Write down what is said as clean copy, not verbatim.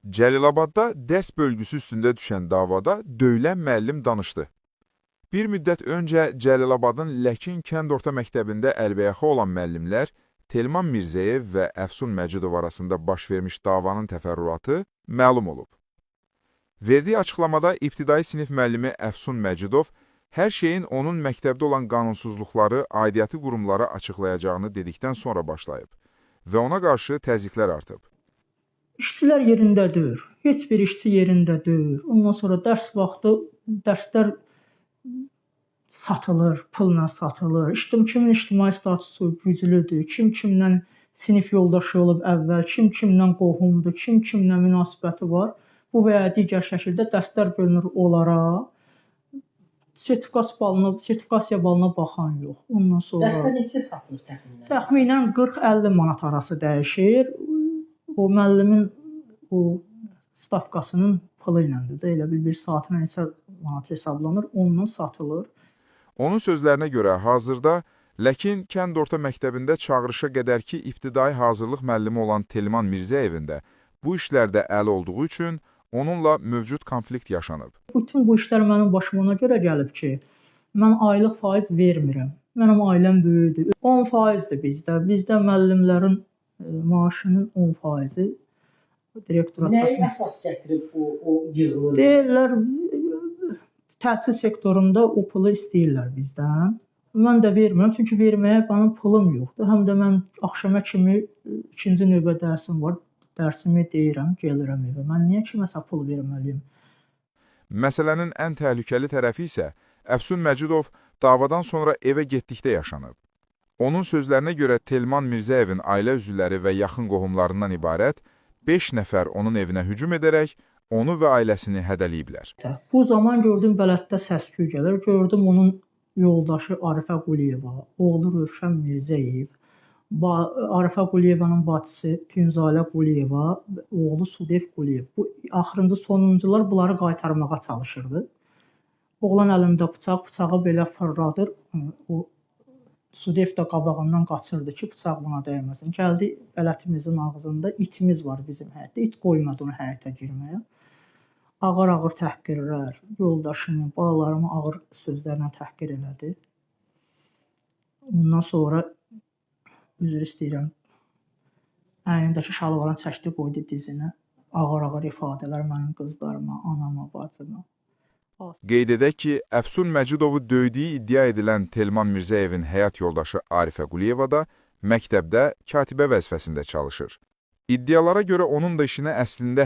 Cəlilabadda dərs bölgüsü üstündə düşən davada döyülən müəllim danışdı. Bir müddət öncə Cəlilabadın Ləkin kənd orta məktəbində əlbəyaxı olan müəllimlər Telman Mirzəyev və Əfsun Məcidov arasında baş vermiş davanın təfərrüatı məlum olub. Verdiyi açıqlamada ibtidai sinif müəllimi Əfsun Məcidov hər şeyin onun məktəbdə olan qanunsuzluqları aidiyyəti qurumlara açıqlayacağını dedikdən sonra başlayıb və ona qarşı təzyiqlər artıb. İşçilər yerində deyil. Heç bir işçi yerində deyil. Ondan sonra dərs vaxtı dərslər satılır, pulla satılır. Kimin ictimai statusu güclüdür, kim kimlə sinif yoldaşı olub əvvəl, kim kimlə qohumdur, kim kimlə münasibəti var. Bu və ya digər şəkildə dərslər bölünür onlara. Sertifikasiya balına baxan yox. Ondan sonra Dərslər neçə satılır təxminən? Təxminən 40-50 manat arası dəyişir. O müəllimin o stavkasının pulu iləndir də, elə bir saatına neçə manat hesablanır, onunla satılır. Onun sözlərinə görə hazırda Ləkin kənd orta məktəbində çağırışa qədərki ibtidai hazırlıq müəllimi olan Telman Mirzəyevin də bu işlərdə əli olduğu üçün onunla mövcud konflikt yaşanıb. Bütün bu işlər mənim başıma ona görə gəlib ki, mən aylıq faiz vermirəm. Mənim ailəm böyükdür. 10%dir bizdə. Bizdə müəllimlərin maaşının 10%-i direktora Nəyi əsas gətirib o yığılır? Deyirlər, təhsil sektorunda o pulu istəyirlər bizdən. Mən də vermirəm, çünki verməyə mənim pulum yoxdur. Həm də mən axşama kimi ikinci növbə dərsim var. Dərsimi deyirəm, gəlirəm evə. Mən niyə kiməsə pul verməliyim? Məsələnin ən təhlükəli tərəfi isə Əfsun Məcidov davadan sonra evə getdikdə yaşanıb. Onun sözlərinə görə Telman Mirzəyevin ailə üzvləri və yaxın qohumlarından ibarət 5 nəfər onun evinə hücum edərək onu və ailəsini hədəliyiblər. Bu zaman gördüm bələddə səs-küy gəlir. Gördüm onun yoldaşı Arifə Quliyeva, oğlu Rövşən Mirzəyev, Arifə Quliyevanın bacısı Pünzalə Quliyeva, oğlu Sudev Quliyev. Bu axırıncı sonuncular bunları qaytarmağa çalışırdı. Oğlan əlində bıçağı belə fırladır. O Sudev də qabağından qaçırdı ki, bıçaq buna dəyməsin. Gəldi bələtimizin ağzında itimiz var bizim həyətdə. İt qoymadı onu həyətə girməyə. Ağır-ağır təhqirlər, yoldaşını, balalarımı ağır sözlərlə təhqir elədi. Ondan sonra üzr istəyirəm. Əynindəki şalvarını çəkdi, qoydu dizinə. Ağır-ağır ifadələr mənim qızlarıma, anama, bacıma. Qeyd edək ki, Əfsun Məcidovu döydüyü iddia edilən Telman Mirzəyevin həyat yoldaşı Arifə Quliyeva da məktəbdə katibə vəzifəsində çalışır. İddialara görə onun da işinə əslində